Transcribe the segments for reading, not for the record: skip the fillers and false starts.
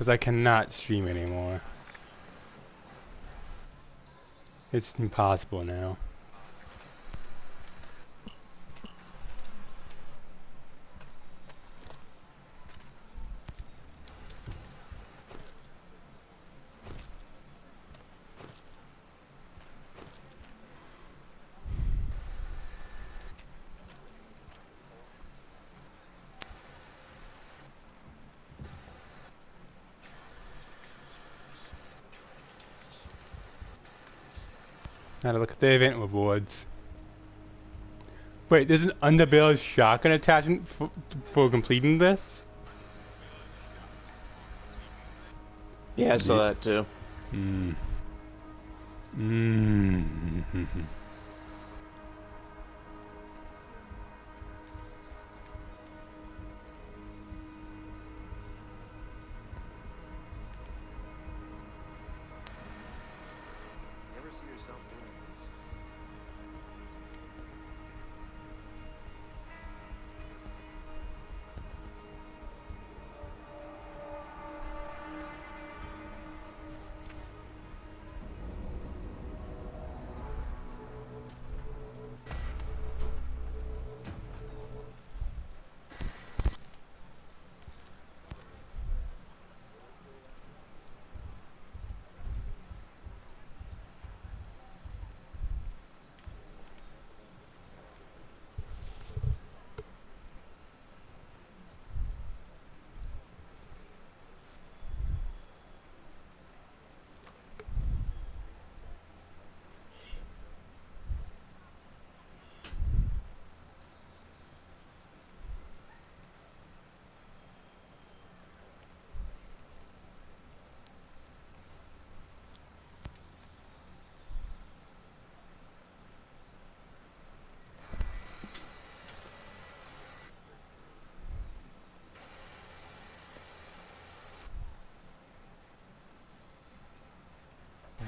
Because I cannot stream anymore. It's impossible now. Now to look at the event rewards. Wait, there's an underbarrel shotgun attachment for completing this? Yeah, I saw that too. Hmm. Never see yourself doing this.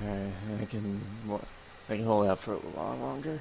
Alright, I can hold out for a lot longer.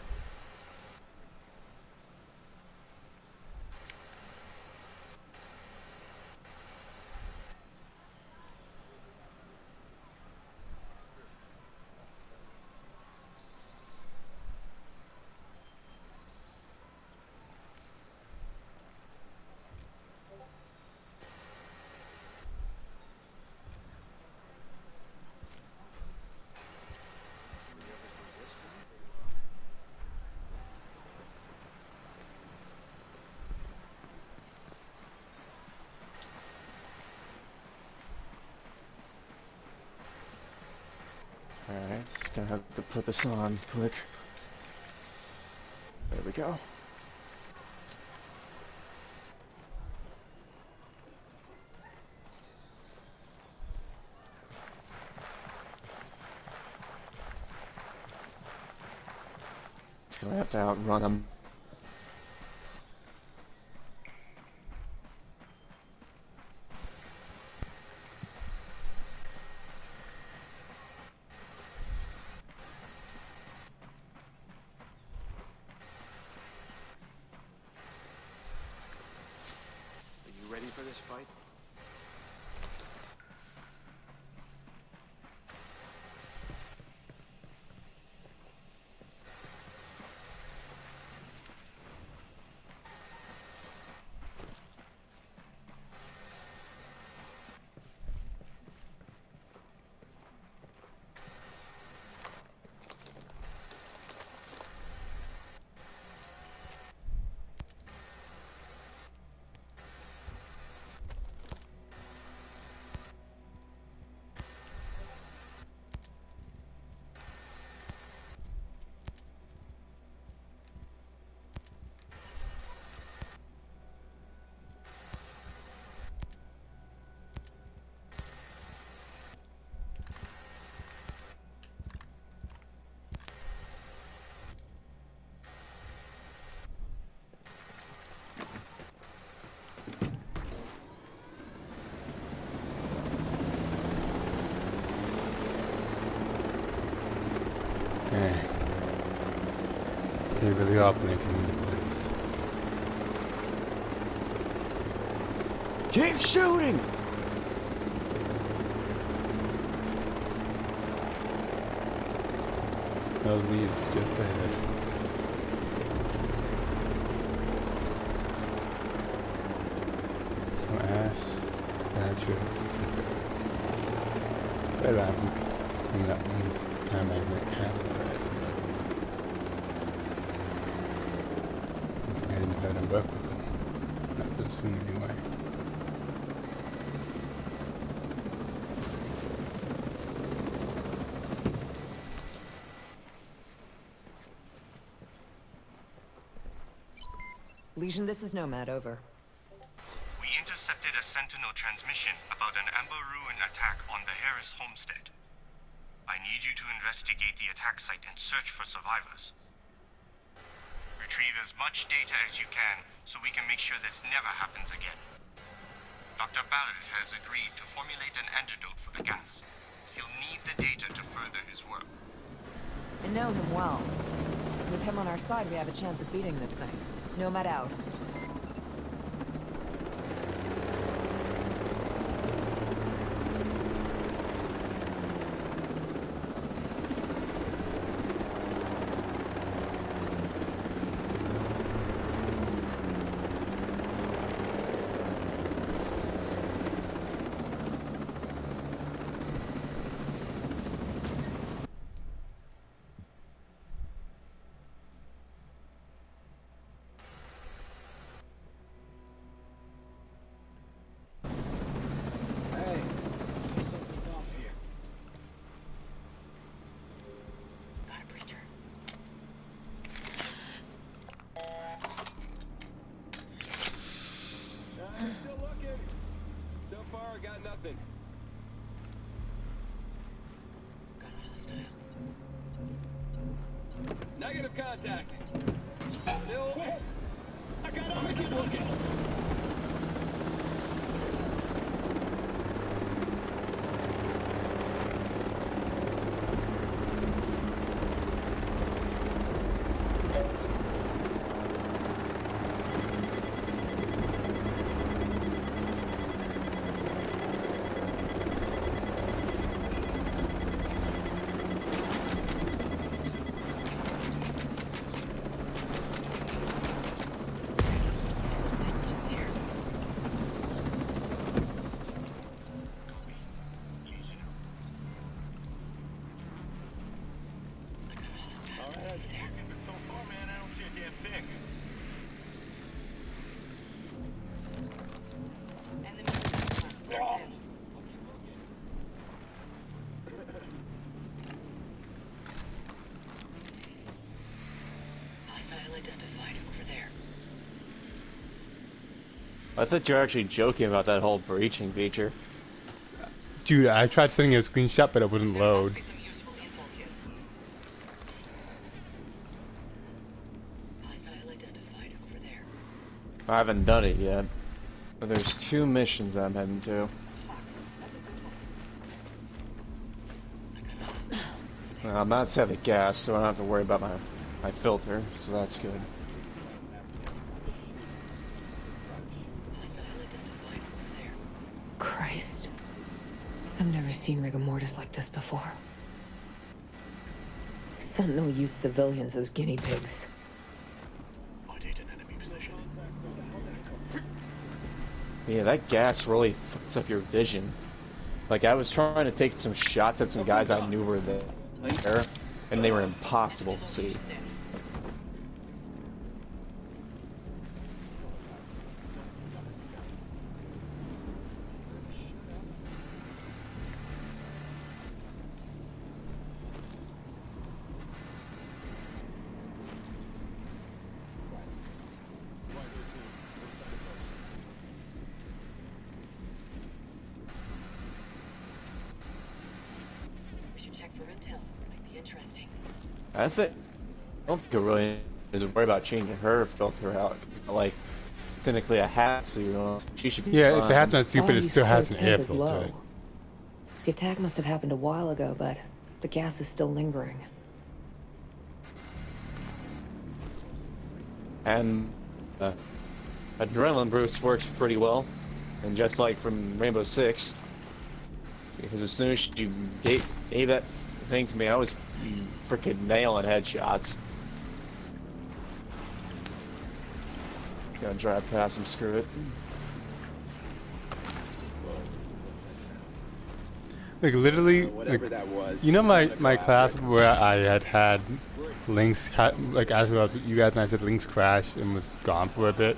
Alright, just gonna have to put this on quick. There we go. Just gonna have to outrun him. Are you ready for this fight? Okay. They really are making the place. Keep shooting! Those leads just ahead. Some ass. That's true. But I'm that one time I went cabin I didn't have to work with them. Not so soon anyway. Legion, this is Nomad, over. We intercepted a Sentinel transmission about an Amber Ruin attack on the Harris homestead. I need you to investigate the attack site and search for survivors. Retrieve as much data as you can so we can make sure this never happens again. Dr. Ballard has agreed to formulate an antidote for the gas. He'll need the data to further his work. I know him well. With him on our side, we have a chance at beating this thing. Nomad out. Got nothing. Got a hostile. Negative contact. Still. I got him. Keep looking. I thought you were actually joking about that whole breaching feature. Dude, I tried sending a screenshot, but it wouldn't load. I haven't done it yet, but there's 2 missions I'm heading to. I'm not set the gas, so I don't have to worry about my filter, so that's good. Christ. I've never seen rigor mortis like this before. Sentinel used civilians as guinea pigs. Yeah, that gas really fucks up your vision. Like, I was trying to take some shots at some guys I knew were there, and they were impossible to see. I don't think it really is worried about changing her filter out. It's not like technically a hat, so you know she should be. Yeah, fine. it's a hazmat suit, but it still has an air Is filter. low. The attack must have happened a while ago, but the gas is still lingering. And adrenaline boost works pretty well, and just like from Rainbow Six, because as soon as you gave that thing to me. I was freaking nailing headshots. Gonna drive past him, screw it. Like literally, Whatever like, that was. you know I'm gonna my go class after it. where I had links like as well as you guys, and I said links crashed and was gone for a bit.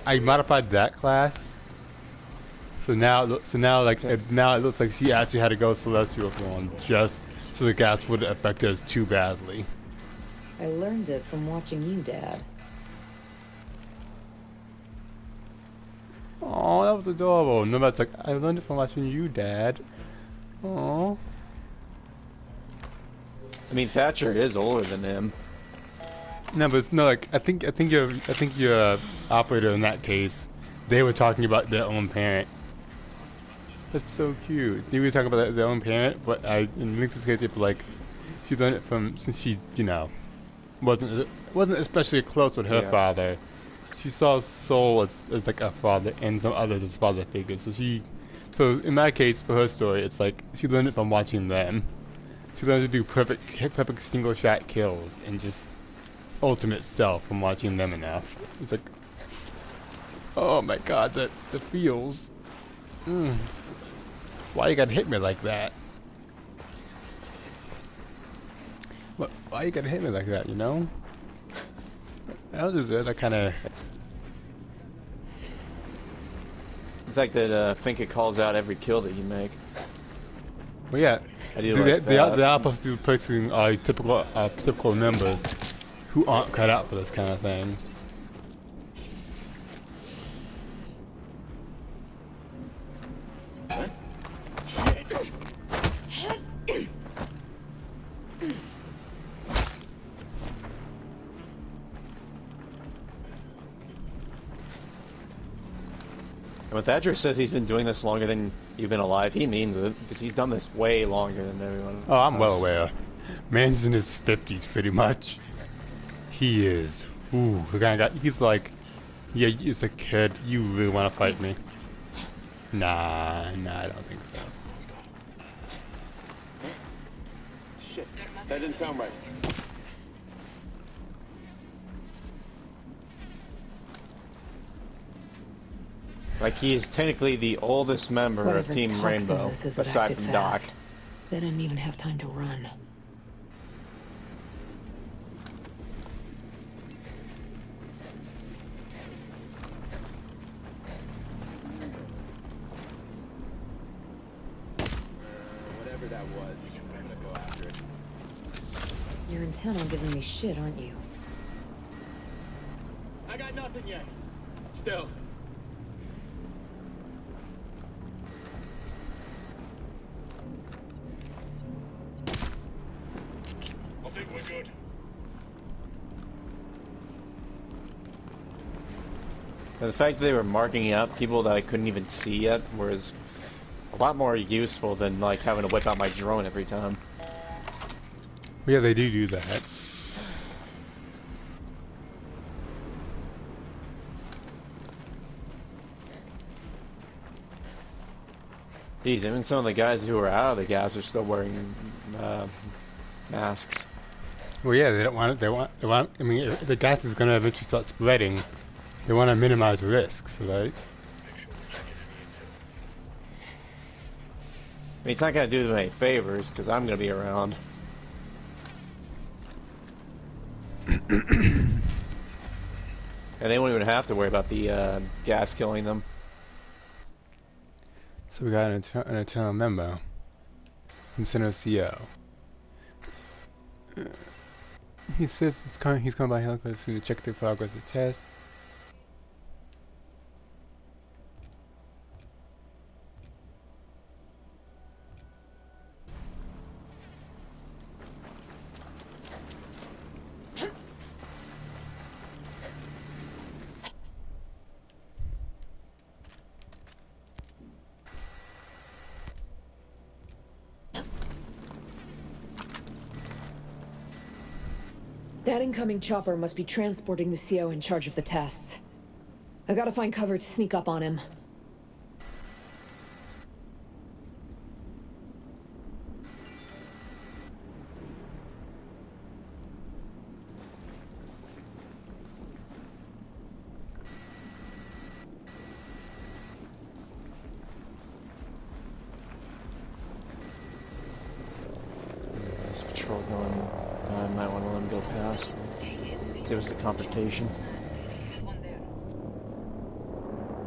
I modified that class, so now now it looks like she actually had to go celestial form just so the gas wouldn't affect us too badly. I learned it from watching you, Dad. Oh, that was adorable. Nobody's like, I learned it from watching you, Dad. Oh. I mean, Thatcher is older than him. No, but it's no like I think your operator in that case, they were talking about their own parent. That's so cute. They were talking about their own parent, but in Link's case, it's like she learned it from since she wasn't especially close with her Yeah. father. She saw Soul as like a father and some others as father figures. So in my case, for her story, it's like she learned it from watching them. She learned to do perfect single shot kills and just ultimate stealth from watching them enough. It's like, oh my god, the feels. Why you gotta hit me like that? Why you gotta hit me like that, you know? I don't deserve that kind of... The fact that Finka calls out every kill that you make. Well, yeah, I do like they that. are supposed to be placing typical members who aren't cut out for this kind of thing. When Thatcher says he's been doing this longer than you've been alive, he means it, because he's done this way longer than everyone Oh, I'm well else. aware. Man's in his 50s, pretty much. He is. Ooh, the guy he's like, yeah, it's a kid. You really want to fight me? Nah, I don't think so. Shit, that didn't sound right. Like, he is technically the oldest member of Whatever Team toxin Rainbow, this is, it aside acted from Doc. fast. They didn't even have time to run. Whatever that was, I'm gonna go after it. You're intent on giving me shit, aren't you? I got nothing yet. Still. I think we're good. And the fact that they were marking up people that I couldn't even see yet was a lot more useful than, like, having to whip out my drone every time. Yeah, they do that. Jeez, even some of the guys who are out of the gas are still wearing masks. Well, yeah, they don't want it. They want. I mean, if the gas is going to eventually start spreading, they want to minimize risks, right? I mean, it's not gonna do them any favors because I'm gonna be around. And they won't even have to worry about the gas killing them. So we got an internal memo from Center CO. He says he's coming by helicopter to check the progress of the test. That incoming chopper must be transporting the CO in charge of the tests. I gotta find cover to sneak up on him. go past. See what's the confrontation.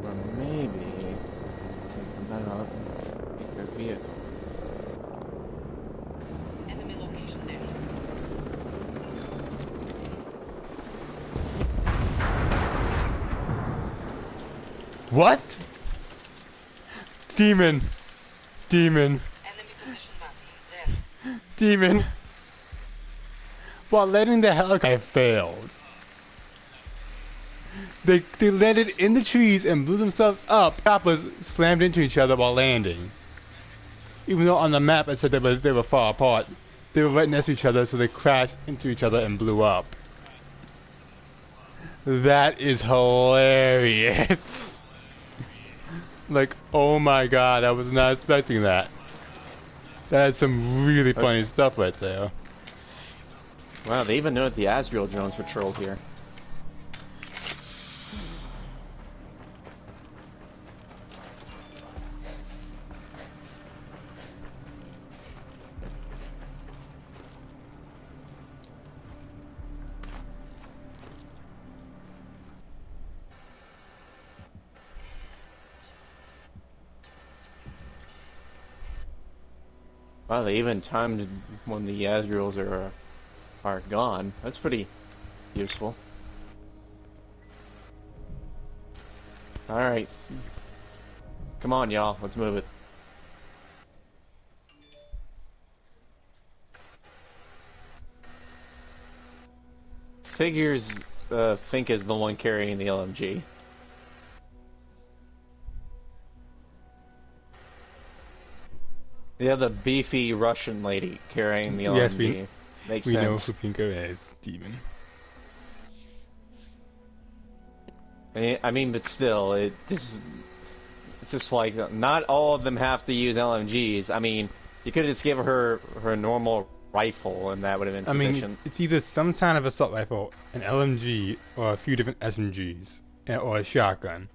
Or maybe take them out and take their vehicle. Enemy location there. What? Demon. Demon. Enemy position marked. There. Demon. While landing the helicopter failed. They landed in the trees and blew themselves up. Choppers slammed into each other while landing. Even though on the map it said they were far apart, they were right next to each other, so they crashed into each other and blew up. That is hilarious. Like, oh my god, I was not expecting that. That is some really funny stuff right there. Wow, they even know that the Asriel drones patrolled here. Wow, they even timed when the Asriels are gone. That's pretty useful. Alright. Come on, y'all. Let's move it. Figures Fink is the one carrying the LMG. Yeah, the beefy Russian lady carrying the Yes, LMG. Makes we know sense. who Pinko is. Demon. I mean, but still, it's just like, not all of them have to use LMGs. I mean, you could have just given her her normal rifle, and that would have been sufficient. I mean, it's either some kind of assault rifle, an LMG, or a few different SMGs, or a shotgun.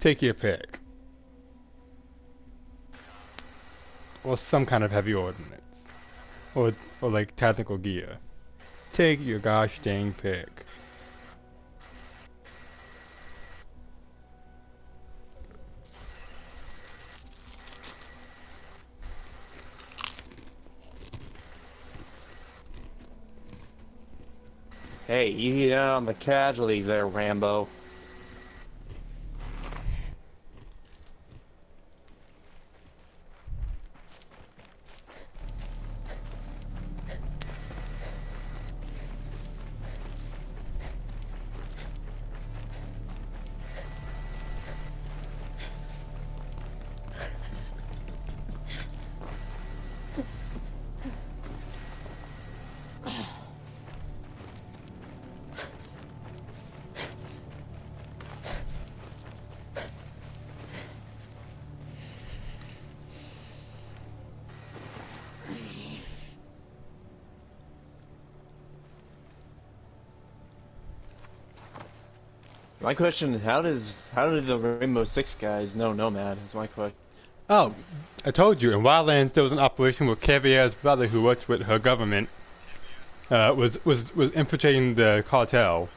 Take your pick. Or some kind of heavy ordnance. Or like tactical gear. Take your gosh dang pick. Hey, you get on the casualties there, Rambo. My question: How did the Rainbow Six guys know Nomad? Is my question. Oh, I told you, in Wildlands there was an operation where Cavier's brother, who worked with her government, was infiltrating the cartel,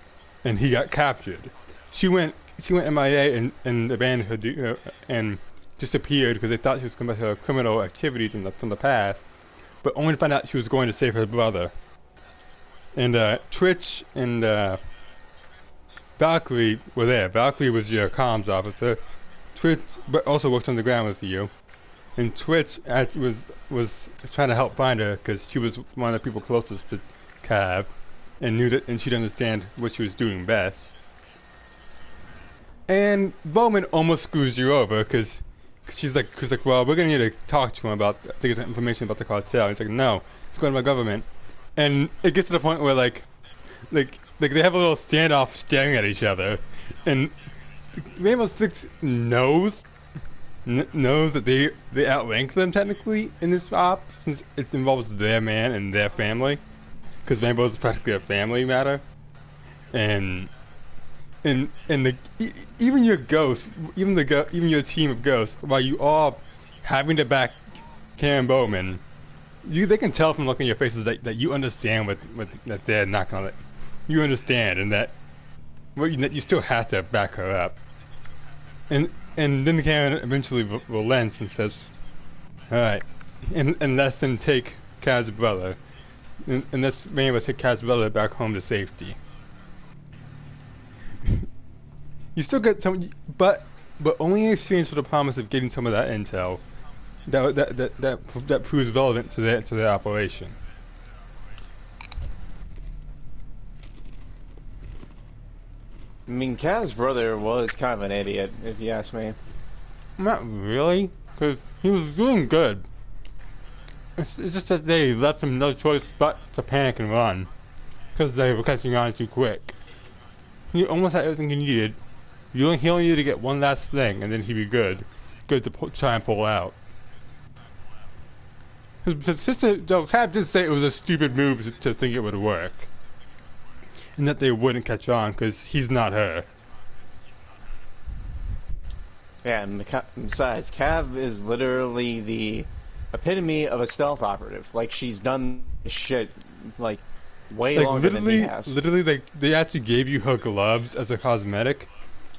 and he got captured. She went MIA and abandoned her and disappeared because they thought she was committing her criminal activities from the past, but only to find out she was going to save her brother. And Twitch and Valkyrie were there. Valkyrie was your comms officer. Twitch, but also worked on the ground with you. And Twitch was trying to help find her because she was one of the people closest to Cav, and knew that, and she'd understand what she was doing best. And Bowman almost screws you over because she's like, well, we're gonna need to talk to him about, to get some information about the cartel. He's like, no, it's going to my government. And it gets to the point where like they have a little standoff staring at each other, and Rainbow Six knows that they outrank them technically in this op, since it involves their man and their family, because Rainbow is practically a family matter, and even your ghosts, even your team of ghosts, while you are having to back Cam Bowman, they can tell from looking at your faces that you understand what that they're not gonna let. You understand, and that that you still have to back her up. And then Karen eventually relents and says, "All right," and lets them take Kaz's brother, and that's being able to take Kaz's brother back home to safety. You still get some, but only in exchange for the promise of getting some of that intel that proves relevant to their operation. I mean, Kaz's brother was kind of an idiot, if you ask me. Not really, because he was doing good. It's just that they left him no choice but to panic and run, because they were catching on too quick. He almost had everything he needed. He only needed to get one last thing, and then he'd be good to try and pull out. His sister, though, Cap did say it was a stupid move to think it would work, and that they wouldn't catch on because he's not her. Yeah, and besides, Cav is literally the epitome of a stealth operative. Like, she's done this shit, like, way longer than he has. Literally, they actually gave you her gloves as a cosmetic,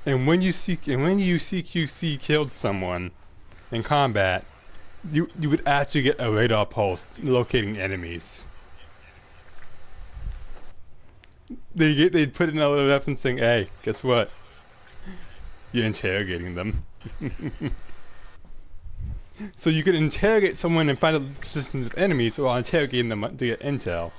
and when you CQC killed someone in combat, you would actually get a radar pulse locating enemies. They'd put in a little reference saying, "Hey, guess what? You're interrogating them." So you could interrogate someone and find out the positions of enemies while interrogating them to get intel.